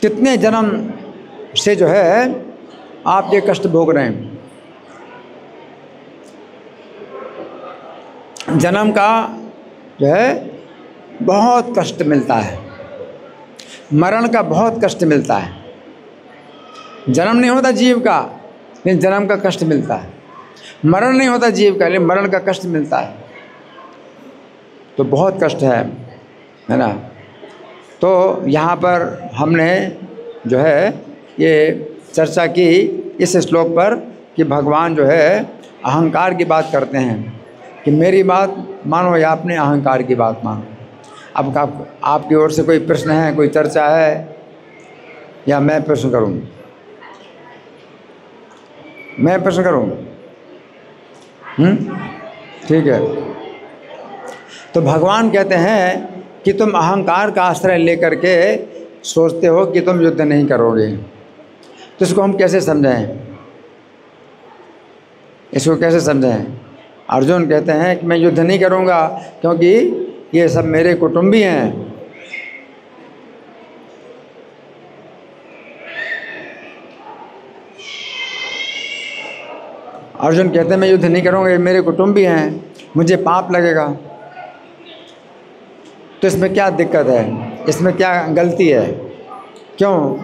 कितने जन्म से जो है आप ये कष्ट भोग रहे हैं। जन्म का जो है बहुत कष्ट मिलता है, मरण का बहुत कष्ट मिलता है। जन्म नहीं होता जीव का, लेकिन जन्म का कष्ट मिलता है। मरण नहीं होता जीव का, लेकिन मरण का कष्ट मिलता है। तो बहुत कष्ट है ना। तो यहाँ पर हमने जो है ये चर्चा की इस श्लोक पर कि भगवान जो है अहंकार की बात करते हैं कि मेरी बात मानो या अपने अहंकार की बात मानो। अब आपकी ओर से कोई प्रश्न है, कोई चर्चा है, या मैं प्रश्न करूं? मैं प्रश्न करूं? ठीक है। तो भगवान कहते हैं कि तुम अहंकार का आश्रय लेकर के सोचते हो कि तुम युद्ध नहीं करोगे। तो इसको हम कैसे समझें? इसको कैसे समझें? अर्जुन कहते हैं कि मैं युद्ध नहीं करूंगा क्योंकि ये सब मेरे कुटुंबी हैं। अर्जुन कहते हैं मैं युद्ध नहीं करूंगा, ये मेरे कुटुंबी हैं, मुझे पाप लगेगा। तो इसमें क्या दिक्कत है? इसमें क्या गलती है? क्यों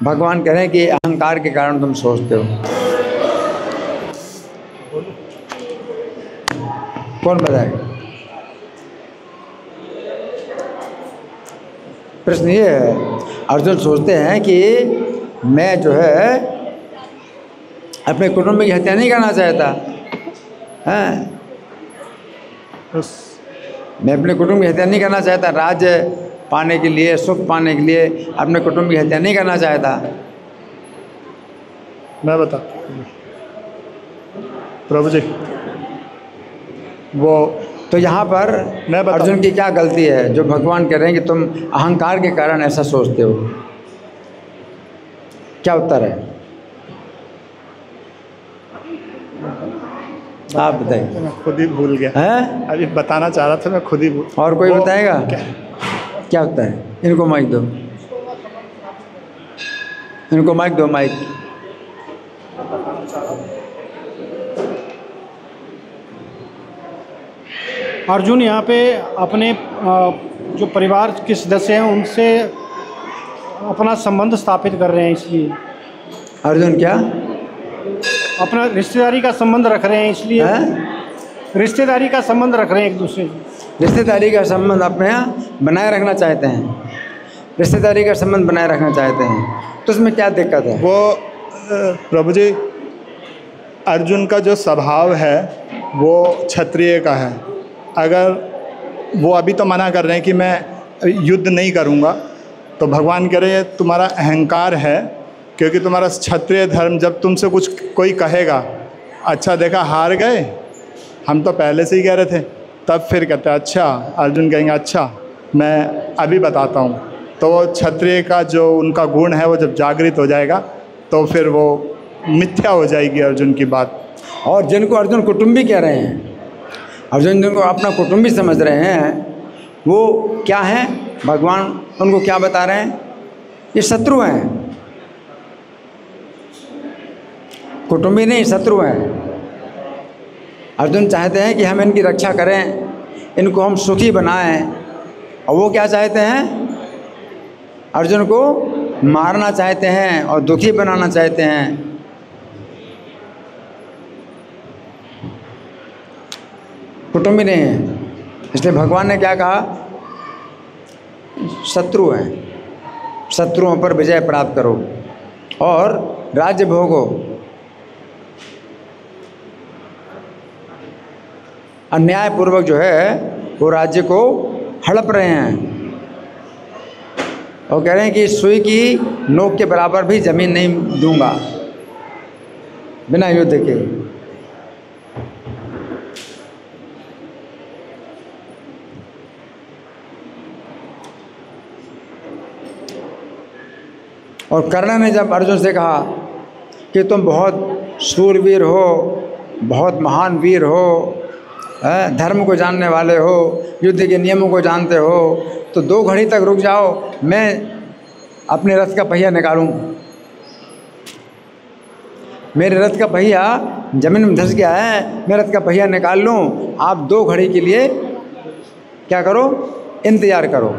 भगवान कह रहे हैं कि अहंकार के कारण तुम सोचते हो? कौन बताएगा? प्रश्न ये है, अर्जुन सोचते हैं कि मैं जो है अपने कुटुंब की हत्या नहीं करना चाहता है, मैं अपने कुटुंब की हत्या नहीं करना चाहता, राज्य पाने के लिए, सुख पाने के लिए अपने कुटुंब की हत्या नहीं करना चाहता। मैं बता प्रभु जी, वो तो यहाँ पर अर्जुन की क्या गलती है जो भगवान कह रहे हैं कि तुम अहंकार के कारण ऐसा सोचते हो? क्या उत्तर है? आप बताइए। मैं खुद ही भूल गया है? अभी बताना चाह रहा था, मैं खुद ही भूल। और कोई बताएगा? क्या होता है? इनको माइक दो, इनको माइक दो, माइक। अर्जुन यहाँ पे अपने जो परिवार के सदस्य हैं उनसे अपना संबंध स्थापित कर रहे हैं, इसलिए अर्जुन क्या अपना रिश्तेदारी का संबंध रख रहे हैं, इसलिए रिश्तेदारी का संबंध रख रहे हैं एक दूसरे से। रिश्तेदारी का संबंध अपने यहाँ बनाए रखना चाहते हैं, रिश्तेदारी का संबंध बनाए रखना चाहते हैं। तो उसमें क्या दिक्कत है? वो प्रभु जी, अर्जुन का जो स्वभाव है वो क्षत्रिय का है। अगर वो अभी तो मना कर रहे हैं कि मैं युद्ध नहीं करूँगा, तो भगवान कह रहे हैं तुम्हारा अहंकार है, क्योंकि तुम्हारा क्षत्रिय धर्म, जब तुमसे कुछ कोई कहेगा अच्छा देखा हार गए, हम तो पहले से ही कह रहे थे, तब फिर कहते हैं अच्छा, अर्जुन कहेंगे अच्छा मैं अभी बताता हूँ। तो वो क्षत्रिय का जो उनका गुण है वो जब जागृत हो जाएगा तो फिर वो मिथ्या हो जाएगी अर्जुन की बात। और जिनको अर्जुन कुटुंबी कह रहे हैं, अर्जुन जिनको अपना कुटुंबी समझ रहे हैं वो क्या हैं? भगवान उनको क्या बता रहे हैं? ये शत्रु हैं, कुटुंबी नहीं, शत्रु हैं। अर्जुन चाहते हैं कि हम इनकी रक्षा करें, इनको हम सुखी बनाएं, और वो क्या चाहते हैं? अर्जुन को मारना चाहते हैं और दुखी बनाना चाहते हैं। कुटुंबी नहीं है, इसलिए भगवान ने क्या कहा? शत्रु हैं, शत्रुओं पर विजय प्राप्त करो और राज्य भोगो। अन्यायपूर्वक जो है वो राज्य को हड़प रहे हैं और कह रहे हैं कि सुई की नोक के बराबर भी जमीन नहीं दूंगा बिना युद्ध के। और कर्ण ने जब अर्जुन से कहा कि तुम बहुत शूरवीर हो, बहुत महान वीर हो, धर्म को जानने वाले हो, युद्ध के नियमों को जानते हो, तो 2 घड़ी तक रुक जाओ, मैं अपने रथ का पहिया निकालूं। मेरे रथ का पहिया जमीन में धंस गया है, मैं रथ का पहिया निकाल लूं, आप 2 घड़ी के लिए क्या करो? इंतजार करो।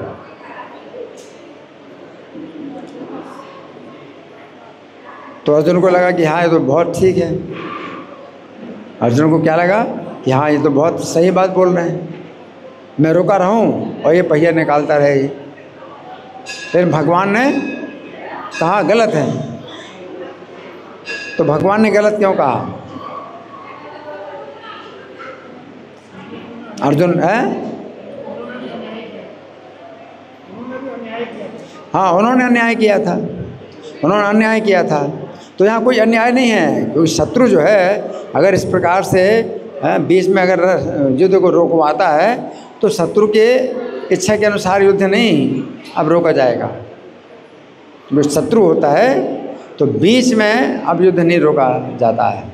तो अर्जुन को लगा कि हाँ ये तो बहुत ठीक है। अर्जुन को क्या लगा कि हाँ ये तो बहुत सही बात बोल रहे हैं, मैं रुका रहूं और ये पहिया निकालता रहे। फिर भगवान ने कहा गलत है। तो भगवान ने गलत क्यों कहा? अर्जुन है, हाँ उन्होंने अन्याय किया था, उन्होंने अन्याय किया था। तो यहाँ कोई अन्याय नहीं है, कोई शत्रु जो है अगर इस प्रकार से बीच में अगर युद्ध को रोकवाता है तो शत्रु के इच्छा के अनुसार युद्ध नहीं अब रोका जाएगा। जो शत्रु होता है तो बीच में अब युद्ध नहीं रोका जाता है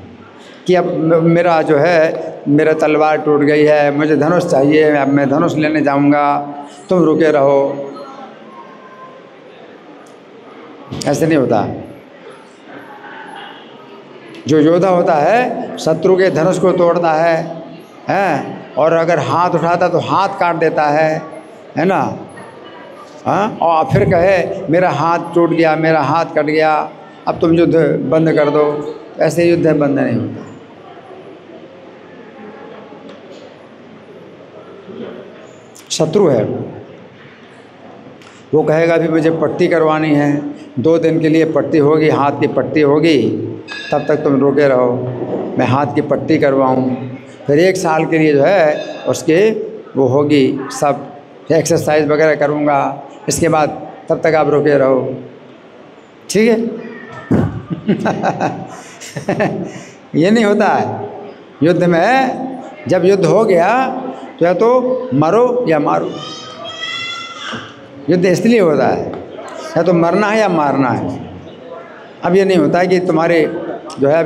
कि अब मेरा जो है मेरा तलवार टूट गई है, मुझे धनुष चाहिए, अब मैं धनुष लेने जाऊंगा, तुम रुके रहो। ऐसे नहीं होता। जो योद्धा होता है शत्रु के धनुष को तोड़ता है और अगर हाथ उठाता तो हाथ काट देता है ना। हाँ, और फिर कहे मेरा हाथ टूट गया, मेरा हाथ कट गया, अब तुम युद्ध बंद कर दो। ऐसे युद्ध बंद नहीं होता। शत्रु है, वो कहेगा अभी मुझे पट्टी करवानी है, 2 दिन के लिए पट्टी होगी, हाथ की पट्टी होगी, तब तक तुम रुके रहो, मैं हाथ की पट्टी करवाऊँ। फिर 1 साल के लिए जो है उसके वो होगी, सब एक्सरसाइज वगैरह करूँगा, इसके बाद तब तक आप रुके रहो। ठीक है। ये नहीं होता है युद्ध में। जब युद्ध हो गया तो या तो मरो या मारो। युद्ध इसलिए होता है या तो मरना है या मारना है। अब ये नहीं होता है कि तुम्हारे जो है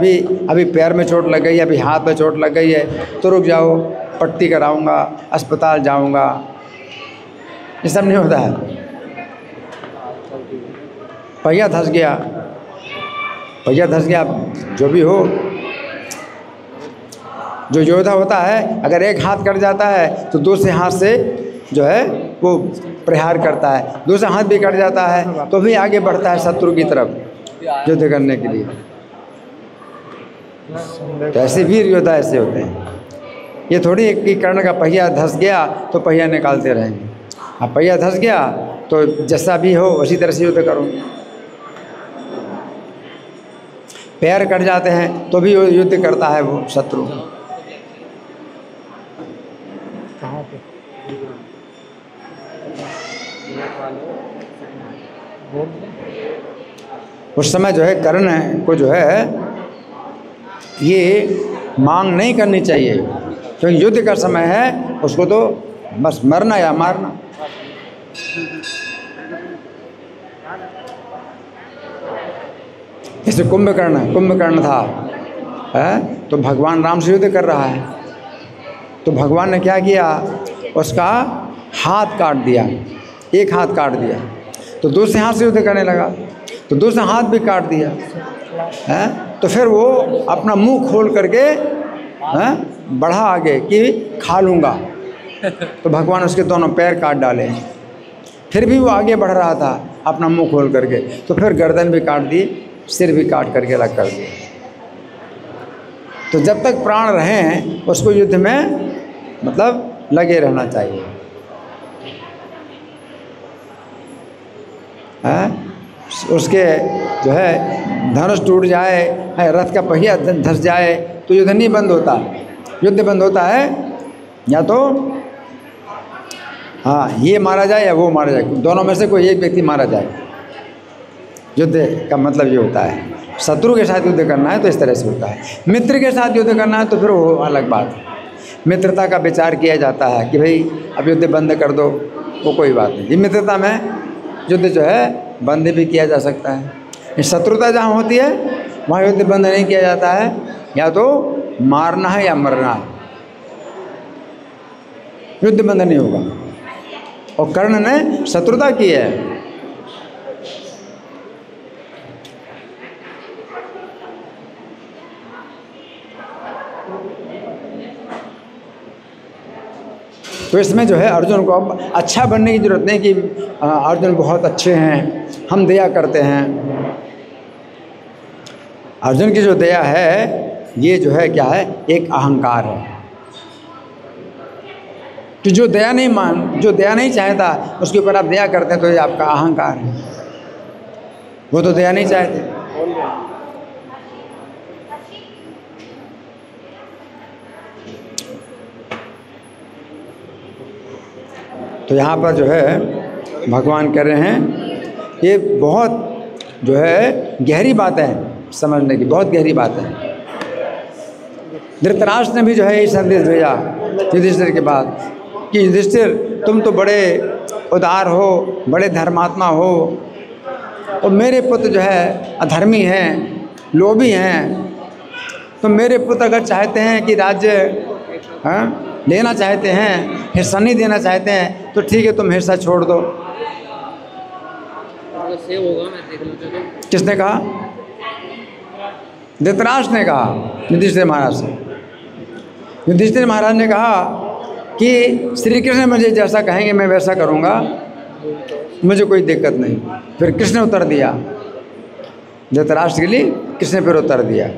अभी पैर में चोट लग गई है, अभी हाथ में चोट लग गई है तो रुक जाओ, पट्टी कराऊंगा, अस्पताल जाऊंगा। ये सब नहीं होता है। पहिया धंस गया, पहिया धंस गया, जो भी हो। जो योद्धा होता है अगर एक हाथ कट जाता है तो दूसरे हाथ से जो है वो प्रहार करता है, दूसरा हाथ भी कट जाता है तो भी आगे बढ़ता है शत्रु की तरफ युद्ध करने के लिए। तो ऐसे वीर योद्धा ऐसे होते हैं। ये थोड़ी एक कि कर्ण का पहिया धंस गया तो पहिया निकालते रहेंगे। अब पहिया धंस गया तो जैसा भी हो उसी तरह से युद्ध करो। पैर कट जाते हैं तो भी युद्ध करता है वो शत्रु। उस समय जो है कर्ण को जो है ये मांग नहीं करनी चाहिए, क्योंकि युद्ध का समय है, उसको तो बस मरना या मारना। जैसे कुंभकर्ण था तो भगवान राम से युद्ध कर रहा है, तो भगवान ने क्या किया, उसका हाथ काट दिया, एक हाथ काट दिया। तो दूसरे हाथ से युद्ध करने लगा, तो दूसरा हाथ भी काट दिया है। तो फिर वो अपना मुंह खोल करके बढ़ा आगे कि खा लूँगा। तो भगवान उसके दोनों पैर काट डाले। फिर भी वो आगे बढ़ रहा था अपना मुंह खोल करके, तो फिर गर्दन भी काट दी, सिर भी काट करके अलग कर दिया। तो जब तक प्राण रहें उसको युद्ध में मतलब लगे रहना चाहिए, है? उसके जो है धनुष टूट जाए, रथ का पहिया धंस जाए तो युद्ध नहीं बंद होता। युद्ध बंद होता है या तो हाँ ये मारा जाए या वो मारा जाए, दोनों में से कोई एक व्यक्ति मारा जाए। युद्ध का मतलब ये होता है। शत्रु के साथ युद्ध करना है तो इस तरह से होता है, मित्र के साथ युद्ध करना है तो फिर वो अलग बात है। मित्रता का विचार किया जाता है कि भाई अब युद्ध बंद कर दो, वो कोई बात नहीं। ये मित्रता में युद्ध जो है बंद भी किया जा सकता है। शत्रुता जहाँ होती है वहाँ युद्ध बंद नहीं किया जाता है, या तो मारना है या मरना है, युद्ध बंद नहीं होगा। और कर्ण ने शत्रुता की है, तो इसमें जो है अर्जुन को अब अच्छा बनने की जरूरत नहीं कि अर्जुन बहुत अच्छे हैं, हम दया करते हैं। अर्जुन की जो दया है ये जो है क्या है, एक अहंकार है कि जो दया नहीं चाहता उसके ऊपर आप दया करते हैं तो ये आपका अहंकार है। वो तो दया नहीं चाहते। तो यहाँ पर जो है भगवान कह रहे हैं, ये बहुत जो है गहरी बात है, समझने की बहुत गहरी बात है। धृतराष्ट्र ने भी जो है ये संदेश भेजा युधिष्ठिर के बाद कि युधिष्ठिर तुम तो बड़े उदार हो, बड़े धर्मात्मा हो, और मेरे पुत्र जो है अधर्मी हैं, लोभी हैं। तो मेरे पुत्र अगर चाहते हैं कि राज्य लेना चाहते हैं, हिस्सा नहीं देना चाहते हैं, तो ठीक है तुम हिस्सा छोड़ दो। किसने कहा? धृतराष्ट्र ने कहा युधिष्ठिर महाराज से। युधिष्ठिर महाराज ने कहा कि श्री कृष्ण मुझे जैसा कहेंगे मैं वैसा करूँगा, मुझे कोई दिक्कत नहीं। फिर कृष्ण उत्तर दिया, धृतराष्ट्र के लिए कृष्ण फिर उत्तर दिया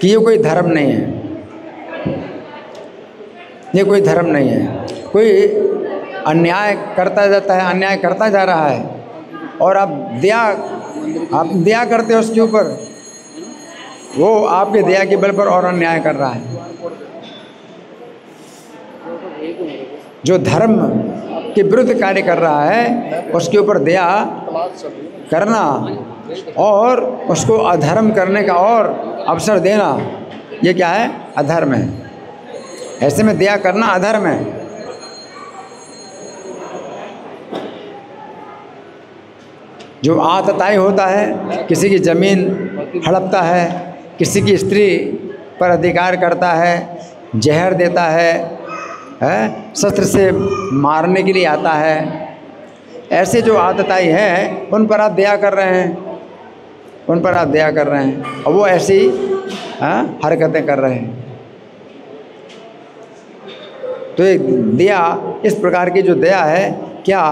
कि ये कोई धर्म नहीं है, ये कोई धर्म नहीं है। कोई अन्याय करता जाता है, अन्याय करता जा रहा है, और आप दया करते हो उसके ऊपर, वो आपके दया के बल पर और अन्याय कर रहा है। जो धर्म के विरुद्ध कार्य कर रहा है उसके ऊपर दया करना और उसको अधर्म करने का और अवसर देना, ये क्या है? अधर्म है। ऐसे में दया करना अधर्म है। जो आतताई होता है, किसी की ज़मीन हड़पता है, किसी की स्त्री पर अधिकार करता है, जहर देता है, शस्त्र से मारने के लिए आता है, ऐसे जो आतताई हैं उन पर आप दया कर रहे हैं, उन पर आप दया कर रहे हैं, और वो ऐसी हरकतें कर रहे हैं। तो ये दया, इस प्रकार की जो दया है, क्या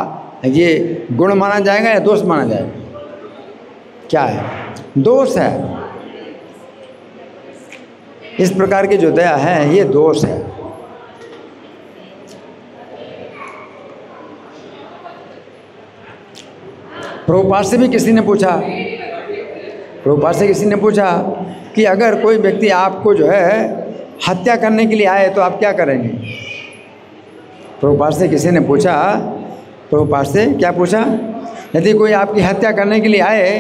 ये गुण माना जाएगा या दोष माना जाएगा? क्या है? दोष है। इस प्रकार की जो दया है ये दोष है। प्रभुपाद से भी किसी ने पूछा, प्रभुपाद से किसी ने पूछा कि अगर कोई व्यक्ति आपको जो है हत्या करने के लिए आए तो आप क्या करेंगे? प्रभुपाद से किसी ने पूछा, प्रभुपाद से क्या पूछा? यदि कोई आपकी हत्या करने के लिए आए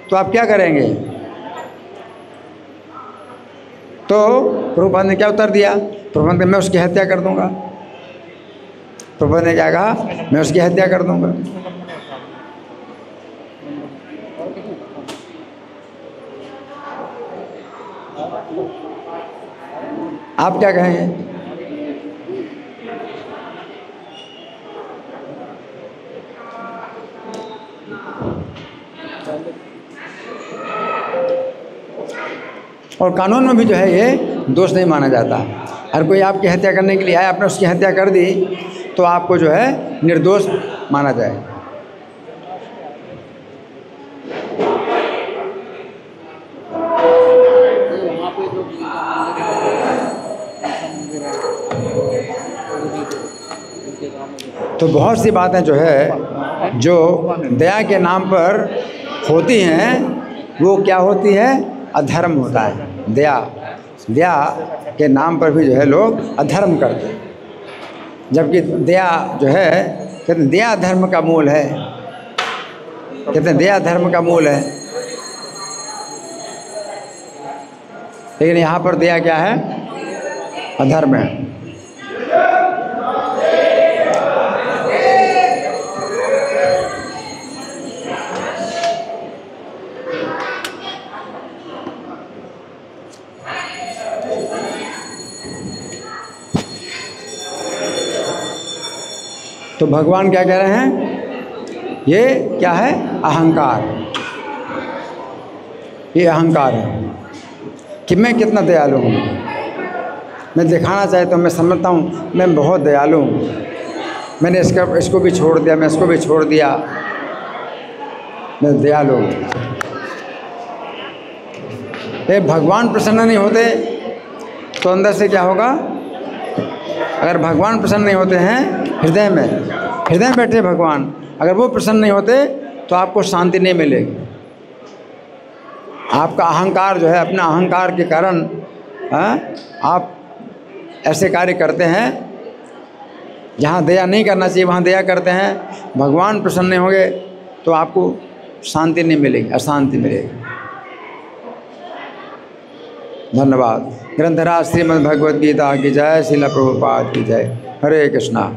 तो आप क्या करेंगे? तो प्रभुपाद ने क्या उत्तर दिया? प्रभुपाद ने मैं उसकी हत्या कर दूंगा। प्रभुपाद ने क्या कहा? मैं उसकी हत्या कर दूंगा। आप क्या कहेंगे? और कानून में भी जो है ये दोष नहीं माना जाता। हर कोई आपकी हत्या करने के लिए आया, आपने उसकी हत्या कर दी तो आपको जो है निर्दोष माना जाए। तो बहुत सी बातें जो है जो दया के नाम पर होती हैं वो क्या होती है? अधर्म होता है। दया के नाम पर भी जो है लोग अधर्म करते हैं, जबकि दया जो है कहते हैं दया धर्म का मूल है, कहते हैं दया धर्म का मूल है। लेकिन यहाँ पर दया क्या है? अधर्म है। तो भगवान क्या कह रहे हैं? ये क्या है? अहंकार। ये अहंकार है कि मैं कितना दयालु हूँ। मैं दिखाना चाहता हूँ, मैं समझता हूँ मैं बहुत दयालु हूँ, मैंने इसको भी छोड़ दिया, मैं इसको भी छोड़ दिया, मैं दयालु हूँ। ये भगवान प्रसन्न नहीं होते तो अंदर से क्या होगा? अगर भगवान प्रसन्न नहीं होते हैं हृदय में बैठे भगवान, अगर वो प्रसन्न नहीं होते तो आपको शांति नहीं मिलेगी। आपका अहंकार जो है, अपना अहंकार के कारण आप ऐसे कार्य करते हैं जहाँ दया नहीं करना चाहिए वहाँ दया करते हैं। भगवान प्रसन्न नहीं होंगे तो आपको शांति नहीं मिलेगी, अशांति मिलेगी। धन्यवाद। ग्रंथराज श्रीमद् भगवद गीता की जय, श्रील प्रभुपाद की जय। हरे कृष्णा।